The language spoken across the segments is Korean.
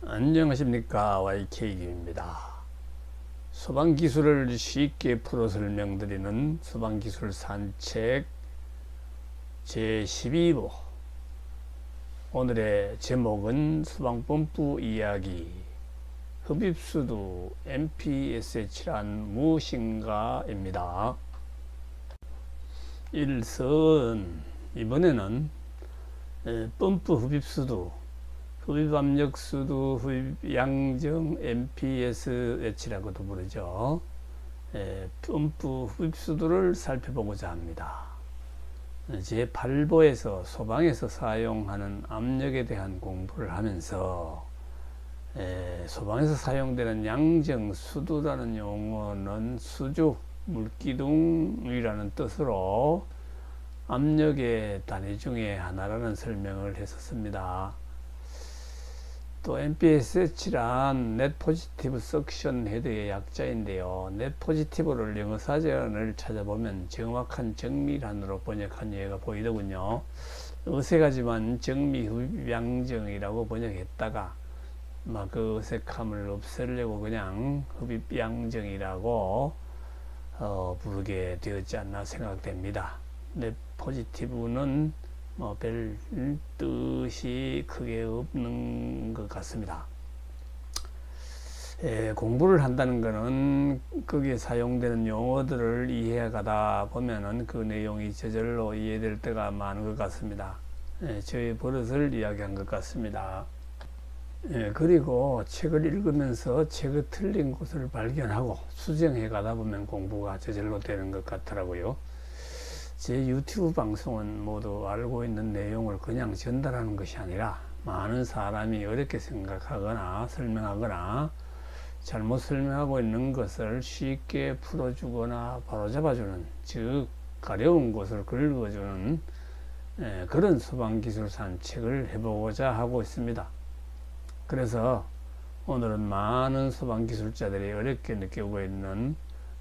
안녕하십니까, YK입니다. 소방기술을 쉽게 풀어 설명드리는 소방기술 산책 제12부. 오늘의 제목은 소방펌프 이야기, 흡입수도 MPSH란 무엇인가 입니다. 1선, 이번에는 펌프 흡입수도, 흡입압력수도, 흡입양정, MPSH라고도 부르죠. 펌프 흡입수도를 살펴보고자 합니다. 제8부에서 소방에서 사용하는 압력에 대한 공부를 하면서 소방에서 사용되는 양정수도라는 용어는 수주, 물기둥이라는 뜻으로 압력의 단위 중에 하나라는 설명을 했었습니다. 또 MPSH란 Net Positive Suction Head의 약자인데요. Net Positive를 영어 사전을 찾아보면 정확한 정밀한으로 번역한 예가 보이더군요. 어색하지만 정미흡입양정이라고 번역했다가 그 어색함을 없애려고 그냥 흡입양정이라고 부르게 되었지 않나 생각됩니다. Net Positive는 별 뜻이 크게 없는 것 같습니다. 공부를 한다는 것은 거기에 사용되는 용어들을 이해하다 보면은 그 내용이 저절로 이해될 때가 많은 것 같습니다. 저의 버릇을 이야기한 것 같습니다. 그리고 책을 읽으면서 책의 틀린 곳을 발견하고 수정해 가다 보면 공부가 저절로 되는 것 같더라고요. 제 유튜브 방송은 모두 알고 있는 내용을 그냥 전달하는 것이 아니라 많은 사람이 어렵게 생각하거나 설명하거나 잘못 설명하고 있는 것을 쉽게 풀어주거나 바로잡아주는, 즉 가려운 곳을 긁어주는 그런 소방기술 산책을 해보고자 하고 있습니다. 그래서 오늘은 많은 소방기술자들이 어렵게 느끼고 있는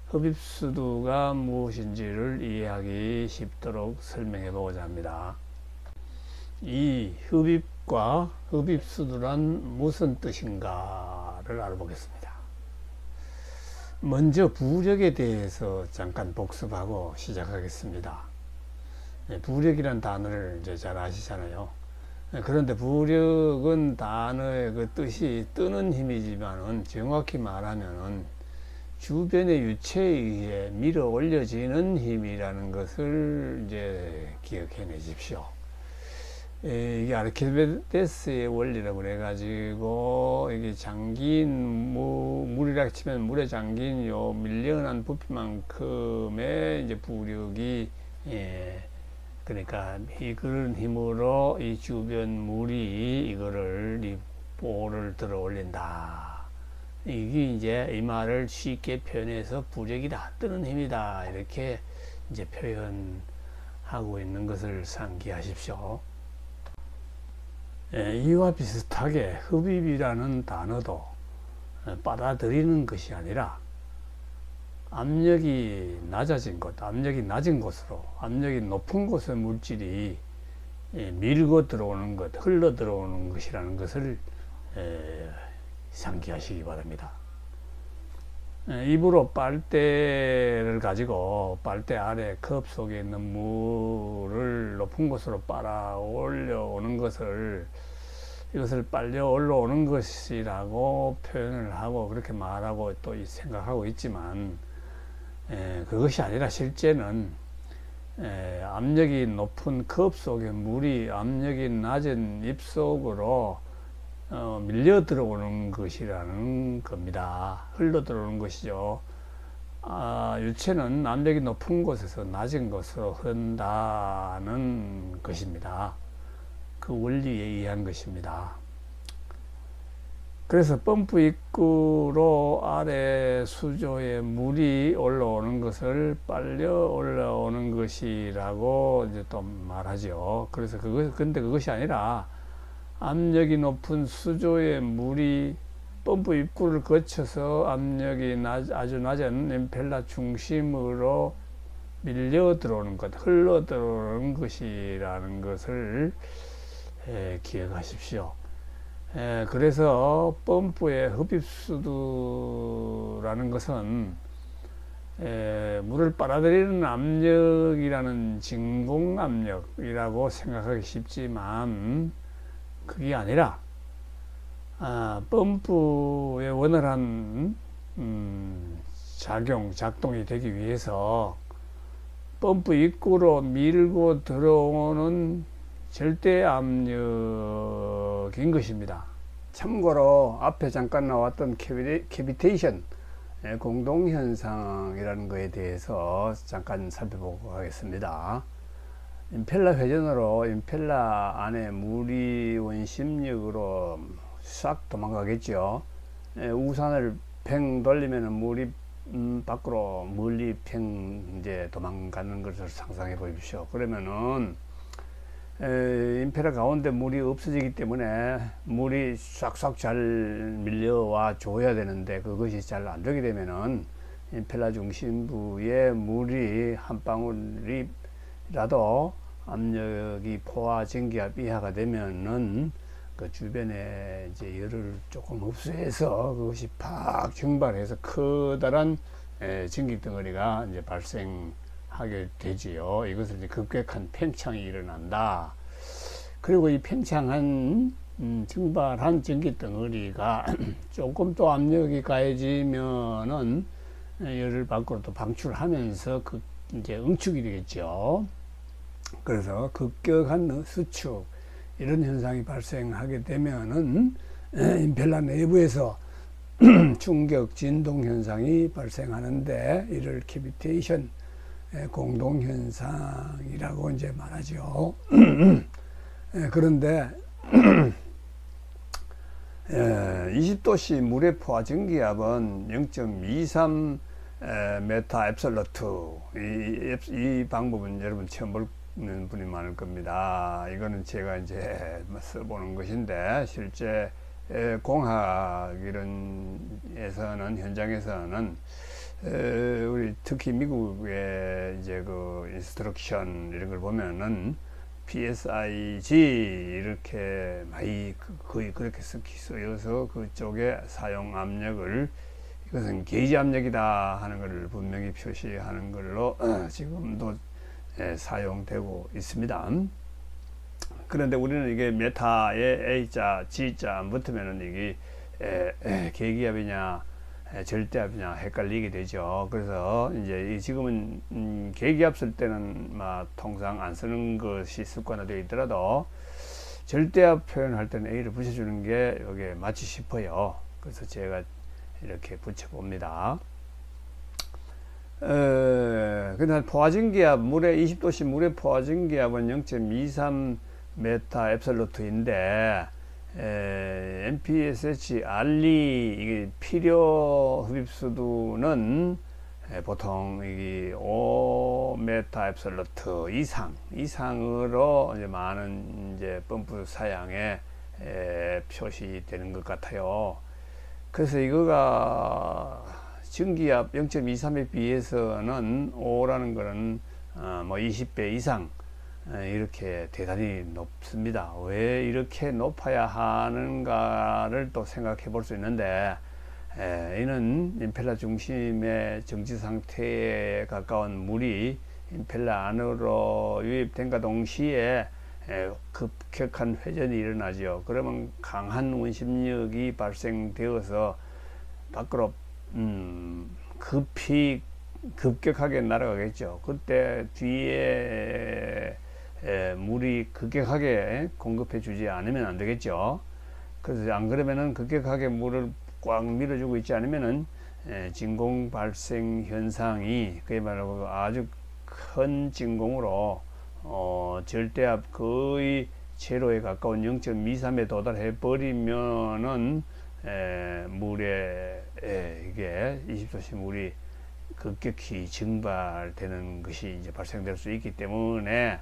흡입수도가 무엇인지를 이해하기 쉽도록 설명해 보고자 합니다. 이 흡입과 흡입수도란 무슨 뜻인가를 알아보겠습니다. 먼저 부력에 대해서 잠깐 복습하고 시작하겠습니다. 부력이란 단어를 이제 잘 아시잖아요. 그런데 부력은 단어의 그 뜻이 뜨는 힘이지만은 정확히 말하면은 주변의 유체에 의해 밀어 올려지는 힘이라는 것을 이제 기억해 내십시오. 이게 아르키메데스의 원리라고 그래가지고, 이게 잠긴, 물이라 치면 물에 잠긴 요 밀려난 부피만큼의 이제 부력이, 그러니까 그런 힘으로 이 주변 물이 이거를, 이 볼을 들어 올린다. 이게 이제 이 말을 쉽게 표현해서 부력이다, 뜨는 힘이다, 이렇게 이제 표현하고 있는 것을 상기하십시오. 이와 비슷하게 흡입이라는 단어도 빨아들이는 것이 아니라 압력이 낮아진 곳, 압력이 낮은 곳으로, 압력이 높은 곳의 물질이 밀고 들어오는 것, 흘러 들어오는 것이라는 것을 상기하시기 바랍니다. 입으로 빨대를 가지고 빨대 아래 컵 속에 있는 물을 높은 곳으로 빨아 올려오는 것을, 이것을 빨려 올라오는 것이라고 표현을 하고 그렇게 말하고 또 생각하고 있지만, 그것이 아니라 실제는 압력이 높은 컵 속에 물이 압력이 낮은 입 속으로 밀려 들어오는 것이라는 겁니다. 흘러 들어오는 것이죠. 유체는 압력이 높은 곳에서 낮은 곳으로 흐른다는 것입니다. 그 원리에 의한 것입니다. 그래서 펌프 입구로 아래 수조에 물이 올라오는 것을 빨려 올라오는 것이라고 이제 또 말하죠. 그래서 근데 그것이 아니라 압력이 높은 수조의 물이 펌프 입구를 거쳐서 압력이 아주 낮은 임펠러 중심으로 밀려 들어오는 것, 흘러 들어오는 것이라는 것을 기억하십시오. 그래서 펌프의 흡입수도라는 것은 물을 빨아들이는 압력이라는 진공 압력이라고 생각하기 쉽지만 그게 아니라 펌프의 원활한 작동이 되기 위해서 펌프 입구로 밀고 들어오는 절대 압력인 것입니다. 참고로 앞에 잠깐 나왔던 캐비테이션 공동현상이라는 것에 대해서 잠깐 살펴보고 가겠습니다. 임펠러 회전으로 임펠러 안에 물이 원심력으로 싹 도망가겠죠. 우산을 팽 돌리면 물이 밖으로 멀리 팽 이제 도망가는 것을 상상해 보십시오. 그러면은 임펠러 가운데 물이 없어지기 때문에 물이 싹싹 잘 밀려와 줘야 되는데 그것이 잘 안 되게 되면은 임펠러 중심부에 물이 한 방울이라도 압력이 포화 전기압 이하가 되면은 그 주변에 이제 열을 조금 흡수해서 그것이 팍 증발해서 커다란 전기 덩어리가 이제 발생하게 되지요. 이것을 이제 급격한 팽창이 일어난다. 그리고 이 팽창한 증발한 전기 덩어리가 조금 또 압력이 가해지면은 열을 밖으로 또 방출하면서 그 이제 응축이 되겠죠. 그래서 급격한 수축 이런 현상이 발생하게 되면은 임펠러 내부에서 충격 진동 현상이 발생하는데 이를 캐비테이션 공동 현상이라고 이제 말하죠. 그런데 20도씨 물의 포화 전기압은 0.23 메타 앱솔루트. 이 방법은 여러분 처음 보는 분이 많을 겁니다. 이거는 제가 이제 써보는 것인데 실제 공학 이론에서는 현장에서는 우리 특히 미국의 이제 그 인스트럭션 이런 걸 보면은 PSIG 이렇게 많이 거의 그렇게 쓰여서 그쪽에 사용 압력을 이것은 게이지 압력이다 하는 것을 분명히 표시하는 걸로 지금도 사용되고 있습니다. 그런데 우리는 이게 메타에 A자, G자 안 붙으면은 이게 계기압이냐 절대압이냐 헷갈리게 되죠. 그래서 이제 지금은 계기압 쓸 때는 통상 안 쓰는 것이 습관화되어 있더라도 절대압 표현할 때는 A를 붙여주는 게 여기에 맞지 싶어요. 그래서 제가 이렇게 붙여봅니다. 그다음 포화전기압 물의 20도씨 물의 포화전기압은 0.23 메타 앱솔루트인데 MPSH 알리 이게 필요 흡입수도는 보통 이게 5 메타 앱솔루트 이상으로 이제 많은 이제 펌프 사양에 표시되는 것 같아요. 그래서 이거가 전기압 0.23에 비해서는 5라는 거는 뭐 20배 이상 이렇게 대단히 높습니다. 왜 이렇게 높아야 하는가를 또 생각해 볼 수 있는데 이는 임펠러 중심의 정지 상태에 가까운 물이 임펠러 안으로 유입된과 동시에 급격한 회전이 일어나죠. 그러면 강한 원심력이 발생되어서 밖으로 급격하게 날아가겠죠. 그때 뒤에 물이 급격하게 공급해 주지 않으면 안 되겠죠. 그래서 안 그러면은 급격하게 물을 꽉 밀어주고 있지 않으면은 진공 발생 현상이 그야말로 아주 큰 진공으로 절대압 거의 제로에 가까운 0.23에 도달해 버리면은 물에 이게 20도씨 물이 급격히 증발되는 것이 이제 발생될 수 있기 때문에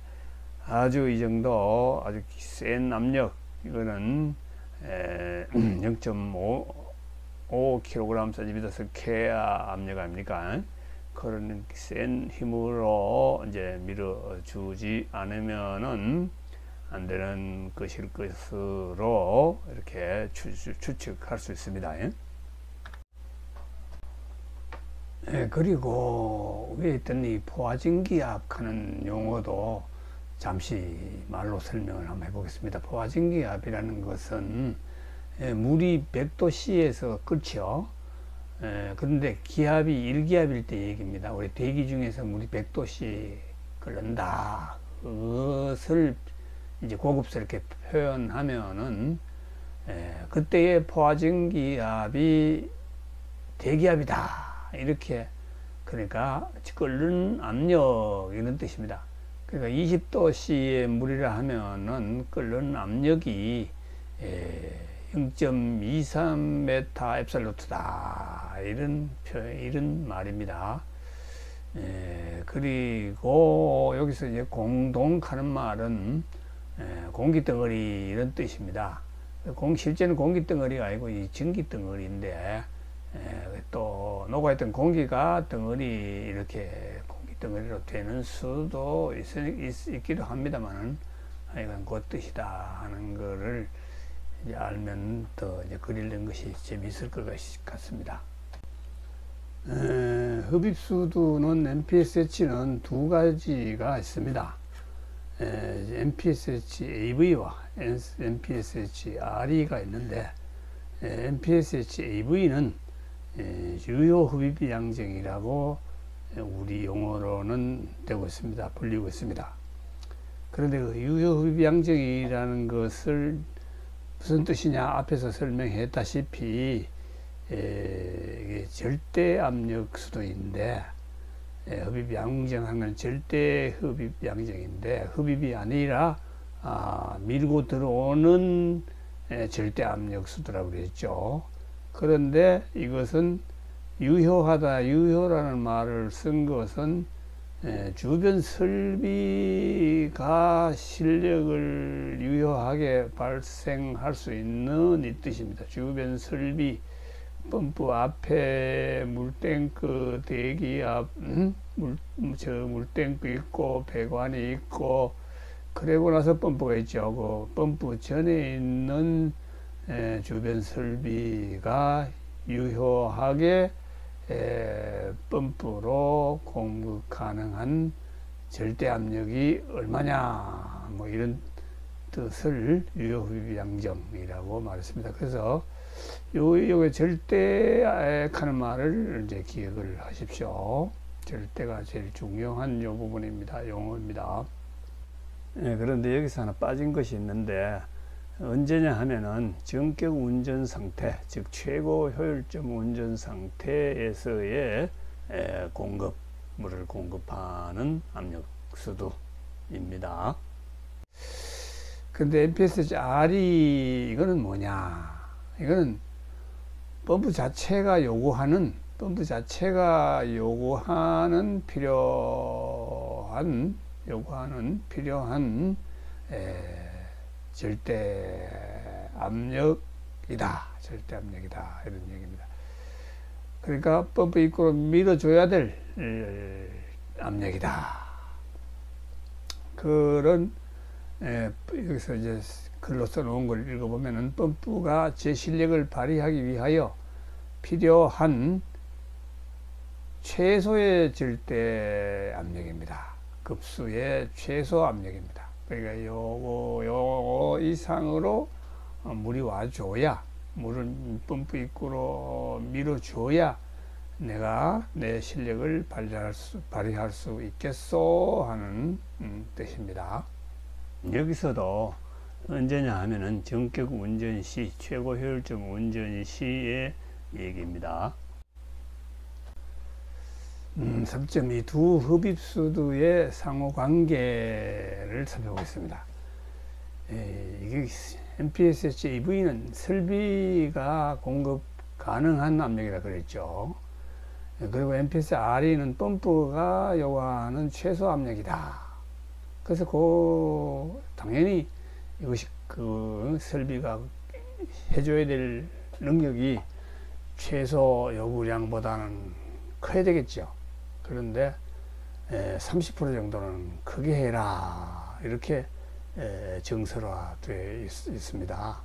아주 이 정도 아주 센 압력 이거는 0.5 kg/cm 압력 아닙니까? 그런 센 힘으로 이제 밀어주지 않으면은 안 되는 것일 것으로 이렇게 이렇게 추측할 수 있습니다. 예? 예, 그리고 위에 있던 이 포화진기압 하는 용어도 잠시 말로 설명을 한번 해보겠습니다. 포화진기압이라는 것은 물이 100도씨에서 끝이요. 그런데 기압이 1기압일 때 얘기입니다. 우리 대기 중에서 물이 100도씨 끓는다. 그것을 이제 고급스럽게 표현하면은 그때의 포화진기압이 대기압이다. 이렇게, 그러니까 끓는 압력 이런 뜻입니다. 그러니까 20도씨의 물이라 하면은 끓는 압력이 0.23m 앱살로트다. 이런 말입니다. 그리고 여기서 이제 공동하는 말은 공기덩어리 이런 뜻입니다. 실제는 공기덩어리가 아니고 이 전기덩어리인데, 또 녹아있던 공기가 덩어리, 이렇게 공기덩어리로 되는 수도 있기도 합니다만은, 이건 그 뜻이다 하는 거를 이제 알면 더 이제 그리는 것이 재미있을 것 같습니다. 흡입수두는 MPSH는 두 가지가 있습니다. MPSH-AV와 MPSH-RE가 있는데, MPSH-AV는 유효흡입양정이라고 우리 용어로는 되고 있습니다. 불리고 있습니다. 그런데 그 유효흡입양정이라는 것을 무슨 뜻이냐, 앞에서 설명했다시피 이게 절대압력 수도인데, 흡입양정한 건 절대흡입양정인데 흡입이 아니라 밀고 들어오는 절대압력 수도라고 그랬죠. 그런데 이것은 유효하다, 유효라는 말을 쓴 것은 주변 설비가 실력을 유효하게 발생할 수 있는 이 뜻입니다. 주변 설비, 펌프 앞에 물탱크, 대기압, 물탱크 있고 배관이 있고, 그리고 나서 펌프가 있죠. 그 펌프 전에 있는 주변 설비가 유효하게 펌프로 공급 가능한 절대압력이 얼마냐, 뭐 이런 뜻을 유효흡입양정이라고 말했습니다. 그래서 요게 절대하는 말을 이제 기억을 하십시오. 절대가 제일 중요한 요 부분입니다. 용어입니다. 그런데 여기서 하나 빠진 것이 있는데, 언제냐 하면은 전격 운전 상태, 즉 최고 효율점 운전 상태에서의 물을 공급하는 압력 수도입니다. 근데 MPSH-RE 이거는 뭐냐? 이거는 펌프 자체가 요구하는 필요한 절대 압력이다. 이런 얘기입니다. 그러니까 펌프 입구로 밀어줘야 될 압력이다. 그런 여기서 이제 글로 써놓은 걸 읽어보면은, 펌프가 제 실력을 발휘하기 위하여 필요한 최소의 절대 압력입니다. 급수의 최소 압력입니다. 그러니까 요거 이상으로 물이 와줘야, 물을 펌프 입구로 밀어줘야 내가 내 실력을 발휘할 수 있겠소 하는 뜻입니다. 여기서도 언제냐 하면은 전격 운전 시, 최고 효율점 운전 시의 얘기입니다. 3.2 두 흡입수도의 상호관계를 살펴보겠습니다. 이게 MPSH-AV는 설비가 공급 가능한 압력이라 그랬죠. 그리고 MPSH-RE는 펌프가 요구하는 최소 압력이다. 그래서 당연히 이것이 그 설비가 해줘야 될 능력이 최소 요구량보다는 커야 되겠죠. 그런데 30% 정도는 크게 해라, 이렇게 정설화되어 있습니다.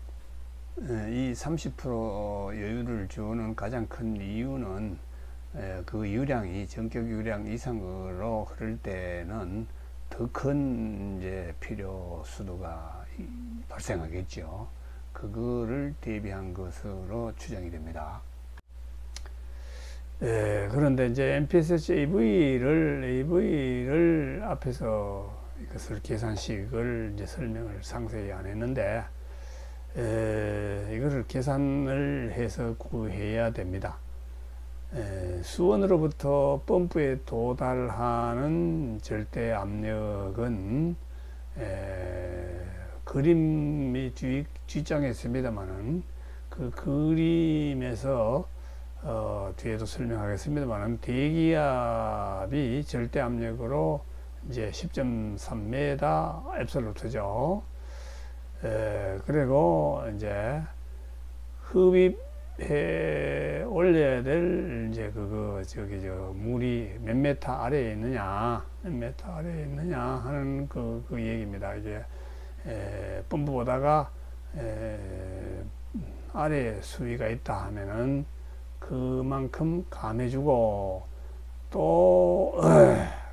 이 30% 여유를 주는 가장 큰 이유는 그 유량이 전격 유량 이상으로 흐를 때는 더 큰 이제 필요 수도가 발생하겠죠. 그거를 대비한 것으로 추정이 됩니다. 그런데 이제 MPSH AV를 앞에서 이것을 계산식을 이제 설명을 상세히 안 했는데, 이거를 계산을 해서 구해야 됩니다. 수원으로부터 펌프에 도달하는 절대 압력은 그림이 뒷장에 있습니다만은 그 그림에서 뒤에도 설명하겠습니다만은 대기압이 절대 압력으로 이제 10.3m 앱솔루트죠. 그리고 이제 흡입해 올려야 될 이제 물이 몇 메타 아래에 있느냐, 하는 그 얘기입니다. 이게 펌프보다가 아래 수위가 있다 하면은 그만큼 감해주고, 또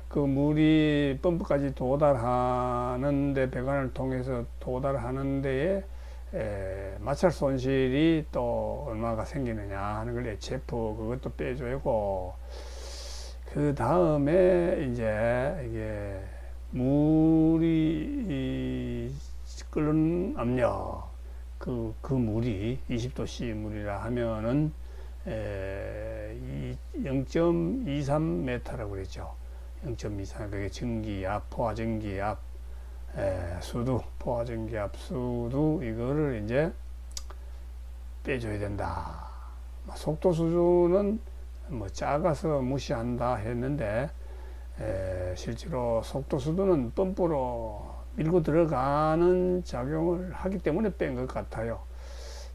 그 물이 펌프까지 도달하는데, 배관을 통해서 도달하는 데에 마찰 손실이 또 얼마가 생기느냐 하는 걸 HF 그것도 빼줘야 하고, 그 다음에 이제 이게 물이 끓는 압력, 그 물이 20도씨 물이라 하면은 0.23m라고 그랬죠. 0.23, 그게 전기압, 포화전기압, 수도, 포화전기압 수도, 이거를 이제 빼줘야 된다. 속도 수준은 뭐 작아서 무시한다 했는데, 실제로 속도 수준은 펌프로 밀고 들어가는 작용을 하기 때문에 뺀 것 같아요.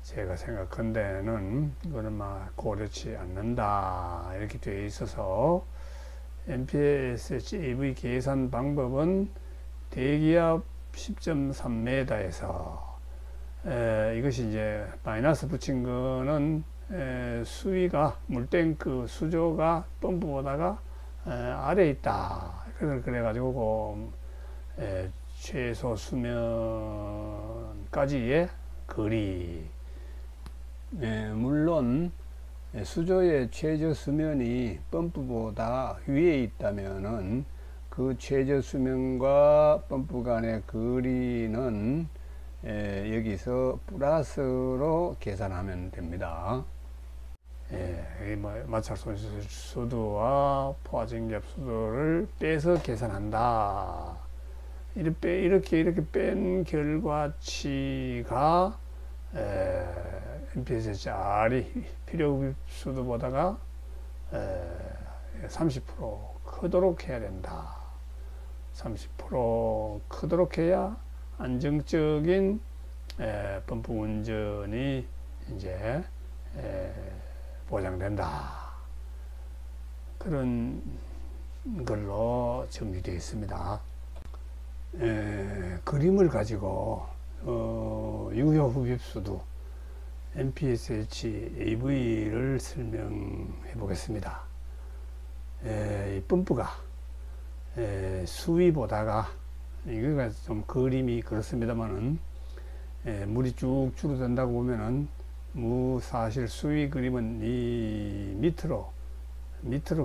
제가 생각한데는 이거는 막 고려치 않는다 이렇게 되어 있어서, MPSH AV 계산 방법은 대기압 10.3m에서 이것이 이제 마이너스 붙인 거는 수위가 물탱크 수조가 펌프보다가 아래에 있다. 그래가지고 최소 수면까지의 거리. 물론 수조의 최저 수면이 펌프보다 위에 있다면은 그 최저 수면과 펌프 간의 거리는 여기서 플러스로 계산하면 됩니다. 마찰 손실 수도와 포화전기압 수도를 빼서 계산한다. 이렇게 뺀 결과치가 MPSHR이 필요흡입 수도보다가 30% 크도록 해야 된다. 30% 크도록 해야 안정적인 펌프 운전이 이제 보장된다. 그런 걸로 정리되어 있습니다. 그림을 가지고 유효 흡입수도 MPSH AV를 설명해 보겠습니다. 이 펌프가 수위보다가, 이거가 좀 그림이 그렇습니다만은 물이 쭉 줄어든다고 보면은 사실 수위 그림은 이 밑으로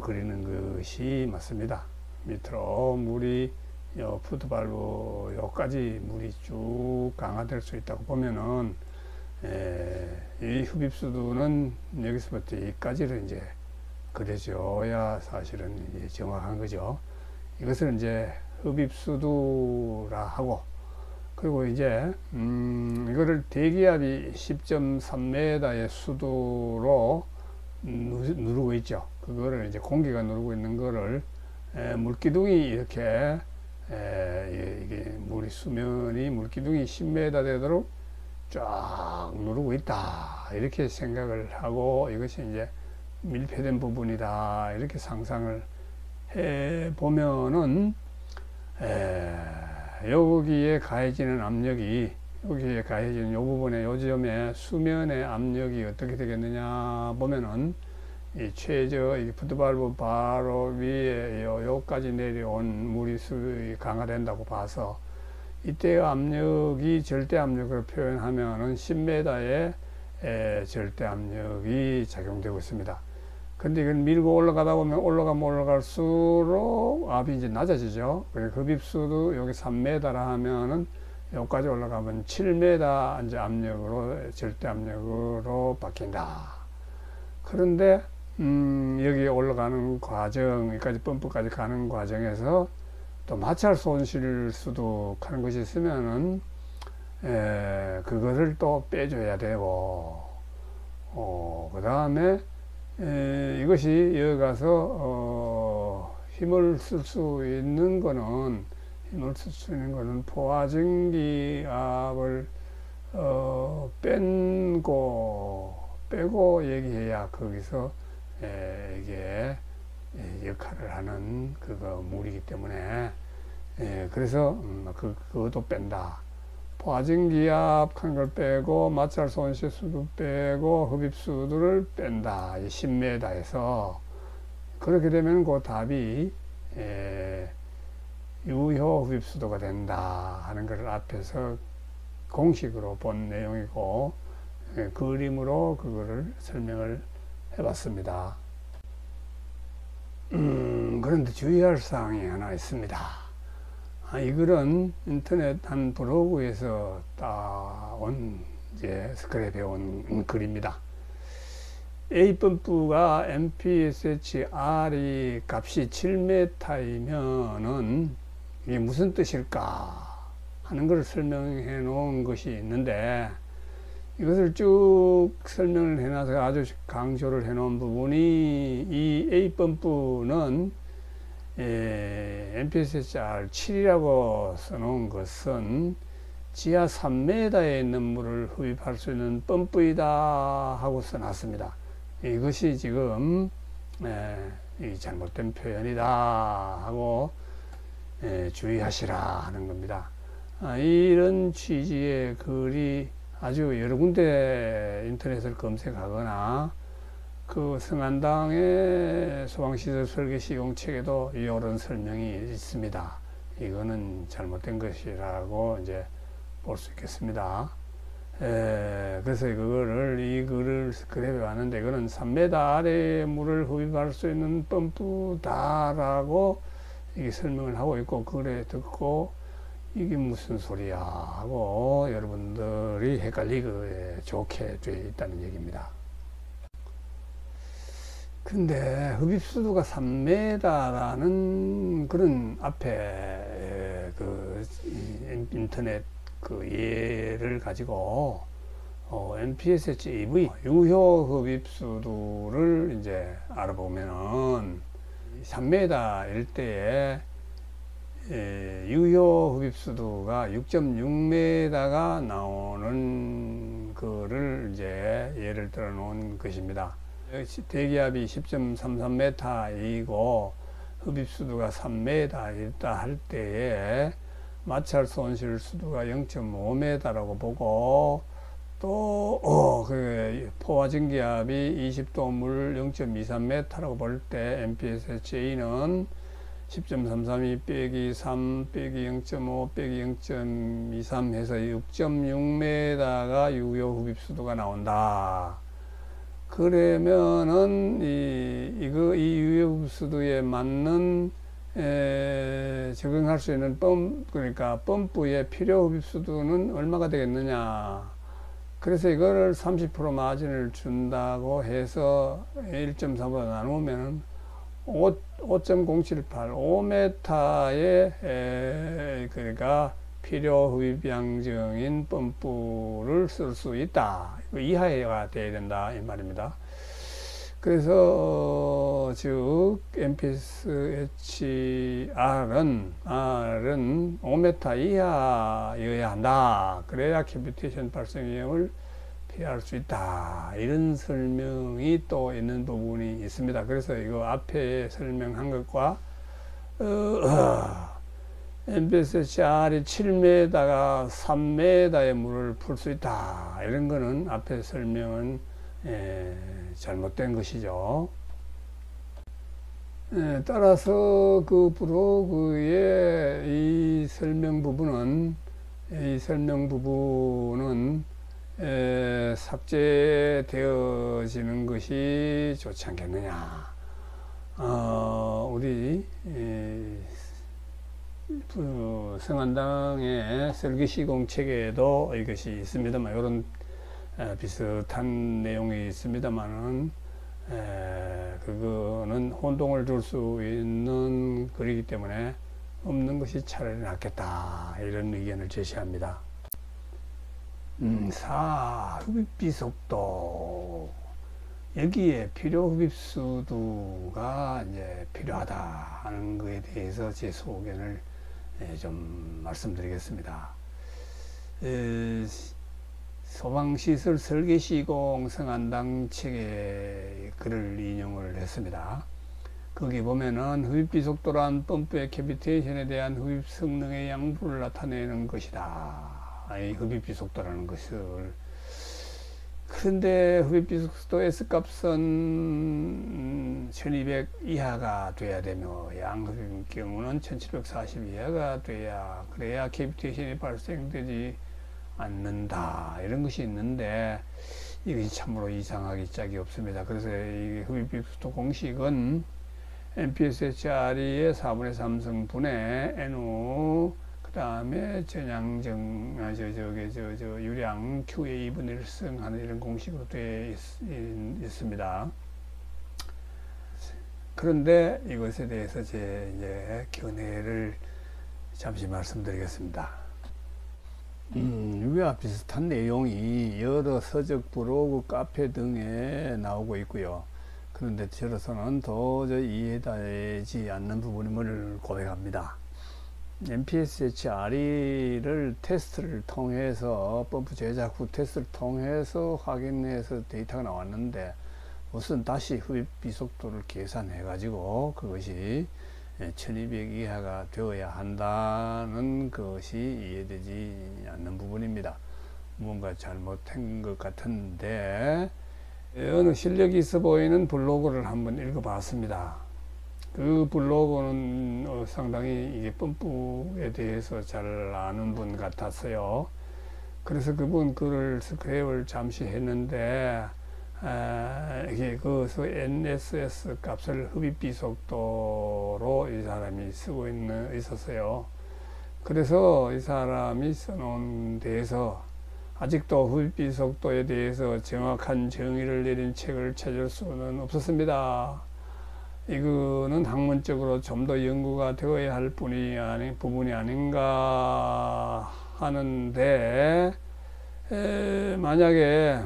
그리는 것이 맞습니다. 밑으로 물이 푸드발브 여기까지 물이 쭉 강화될 수 있다고 보면은 이 흡입수도는 여기서부터 여기까지를 이제 그려줘야 사실은 이제 정확한 거죠. 이것을 이제 흡입수도라 하고, 그리고 이제 이거를 대기압이 10.3m의 수도로 누르고 있죠. 그거를 이제 공기가 누르고 있는 거를 물기둥이 이렇게 이게 수면이 물기둥이 10m 되도록 쫙 누르고 있다 이렇게 생각을 하고, 이것이 이제 밀폐된 부분이다 이렇게 상상을 해 보면은 여기에 가해지는 압력이 여기에 가해진 요 부분에 요즘에 수면의 압력이 어떻게 되겠느냐 보면은 이 최저 이 푸드발브 바로 위에 요까지 내려온 물이 수위 강화된다고 봐서 이때 압력이 절대 압력으로 표현하면은 10m의 절대 압력이 작용되고 있습니다. 근데 이건 밀고 올라가다 보면 올라가면 올라갈수록 압이 이제 낮아지죠. 그래서 흡입수도 여기 3m라 하면은 여기까지 올라가면 7m 이제 압력으로 절대 압력으로 바뀐다. 그런데 여기 올라가는 과정, 여기까지 펌프까지 가는 과정에서 또 마찰 손실 수독하는 것이 있으면은 그것을 또 빼줘야 되고 그 다음에 이것이 여기 가서 힘을 쓸 수 있는 거는 포화증기압을 빼고 얘기해야 거기서 이게 역할을 하는 그거 물이기 때문에 그래서 그것도 뺀다. 포화증기압 한 걸 빼고 마찰 손실 수도 빼고 흡입수도를 뺀다. 10m에서 그렇게 되면 그 답이 유효 흡입수도가 된다 하는 것을 앞에서 공식으로 본 내용이고 그림으로 그거를 설명을 해봤습니다. 그런데 주의할 사항이 하나 있습니다. 이 글은 인터넷 한 블로그에서 따온 이제 스크랩에 온 글입니다. A 펌프가 MPSHR이 값이 7m이면은 이게 무슨 뜻일까 하는 것을 설명해 놓은 것이 있는데 이것을 쭉 설명을 해놔서 아주 강조를 해 놓은 부분이 이 A 펌프는 MPSHR 7이라고 써놓은 것은 지하 3m에 있는 물을 흡입할 수 있는 펌프이다 하고 써놨습니다. 이것이 지금 잘못된 표현이다 하고 주의하시라 하는 겁니다. 이런 취지의 글이 아주 여러 군데 인터넷을 검색하거나 그 성안당의 소방시설 설계 시공책에도 이런 설명이 있습니다. 이거는 잘못된 것이라고 이제 볼 수 있겠습니다. 그래서 그거를 이 글을 스크랩에 왔는데 이거는 3m 아래의 물을 흡입할 수 있는 펌프다라고 이게 설명을 하고 있고 글에 듣고 이게 무슨 소리야 하고 여러분들이 헷갈리게 좋게 되어 있다는 얘기입니다. 근데 흡입수도가 3m라는 그런 앞에 그 인터넷 그 예를 가지고 MPSHEV 유효 흡입수도를 이제 알아보면은 3m일 때에 유효 흡입수도가 6.6m가 나오는 거를 이제 예를 들어 놓은 것입니다. 대기압이 10.33m이고 흡입수도가 3m 있다 할 때에 마찰 손실 수도가 0.5m라고 보고 또 그 포화증기압이 20도 물 0.23m라고 볼 때 MPSHA는 10.332 빼기 3 빼기 0.5 빼기 0.23 해서 6.6m가 유효 흡입수도가 나온다. 그러면은 이 유효 흡입수도에 맞는 적용할 수 있는 그러니까 펌프의 필요 흡입수도는 얼마가 되겠느냐. 그래서 이거를 30% 마진을 준다고 해서 1.4보다 나누면은 5.078 5m의 그러니까 필요 흡입량정인 펌프를 쓸 수 있다. 이하가 돼야 된다 이 말입니다. 그래서 즉 MPSHR은 5m 이하여야 한다. 그래야 캐비테이션 발생 위험을 피할 수 있다. 이런 설명이 또 있는 부분이 있습니다. 그래서 이거 앞에 설명한 것과 MPSCR이 7m가 3m의 물을 풀 수 있다. 이런 거는 앞에 설명은 잘못된 것이죠. 따라서 그 블로그의 이 설명 부분은 삭제되어지는 것이 좋지 않겠느냐. 우리 성한당의 설계시공 책에도 이것이 있습니다만, 이런 비슷한 내용이 있습니다만은, 그거는 혼동을 줄 수 있는 글이기 때문에 없는 것이 차라리 낫겠다, 이런 의견을 제시합니다. 4. 흡입비 속도. 여기에 필요 흡입수도가 이제 필요하다 하는 것에 대해서 제 소견을 좀 말씀드리겠습니다. 소방시설 설계시공 성한당 책의 글을 인용을 했습니다. 거기 보면은 흡입비 속도란 펌프의 캐비테이션에 대한 흡입 성능의 양분을 나타내는 것이다. 이 흡입비 속도라는 것을. 그런데 흡입비 속도 S값은 1200 이하가 돼야 되며, 양흡입의 경우는 1740 이하가 돼야, 그래야 캐비테이션이 발생되지 않는다, 이런 것이 있는데, 이것이 참으로 이상하기 짝이 없습니다. 그래서 이 흡입비 속도 공식은 MPSHR의 4분의 3승분의 NO, 그 다음에 유량 Q의 2분의 1승 하는 이런 공식으로 되어 있습니다. 그런데 이것에 대해서 제 이제 견해를 잠시 말씀드리겠습니다. 위와 비슷한 내용이 여러 서적 블로그, 카페 등에 나오고 있고요. 그런데 저로서는 도저히 이해되지 않는 부분임을 고백합니다. MPSHR를 테스트를 통해서, 펌프 제작 후 테스트를 통해서 확인해서 데이터가 나왔는데, 우선 다시 흡입비 속도를 계산해 가지고 그것이 1200 이하가 되어야 한다는 것이 이해되지 않는 부분입니다. 뭔가 잘못된 것 같은데, 어느 실력이 있어 보이는 블로그를 한번 읽어봤습니다. 그 블로그는 상당히 이게 펌프에 대해서 잘 아는 분 같았어요. 그래서 그분 글을 스크랩을 잠시 했는데, 이게 그 NSS 값을 흡입비 속도로 이 사람이 쓰고 있었어요. 그래서 이 사람이 써놓은 데에서 아직도 흡입비 속도에 대해서 정확한 정의를 내린 책을 찾을 수는 없었습니다. 이거는 학문적으로 좀 더 연구가 되어야 할 부분이 아닌가 하는데, 만약에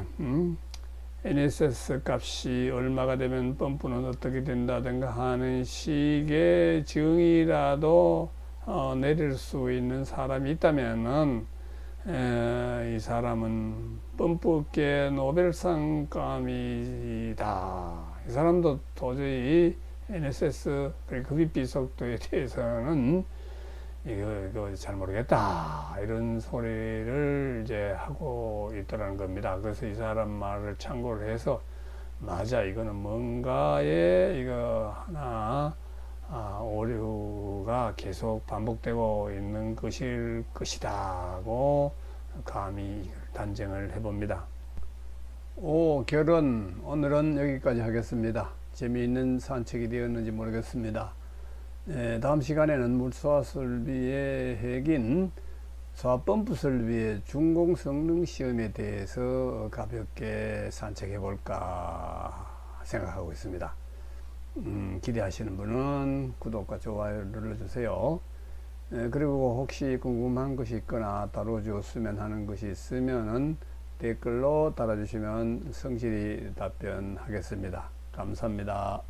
NSS 값이 얼마가 되면 펌프는 어떻게 된다든가 하는 식의 정의라도 내릴 수 있는 사람이 있다면은, 이 사람은 펌프업계 노벨상감이다. 이 사람도 도저히 NSS 흡입비 속도에 대해서는 이거 잘 모르겠다, 이런 소리를 이제 하고 있더라는 겁니다. 그래서 이 사람 말을 참고를 해서, 맞아, 이거는 뭔가에 이거 하나 오류가 계속 반복되고 있는 것일 것이다고 감히 단정을 해봅니다. 결론, 오늘은 여기까지 하겠습니다. 재미있는 산책이 되었는지 모르겠습니다. 다음 시간에는 물소화 설비의 핵인 소화펌프 설비의 준공 성능 시험에 대해서 가볍게 산책해 볼까 생각하고 있습니다. 기대하시는 분은 구독과 좋아요를 눌러주세요. 그리고 혹시 궁금한 것이 있거나 다뤄주었으면 하는 것이 있으면은 댓글로 달아주시면 성실히 답변하겠습니다. 감사합니다.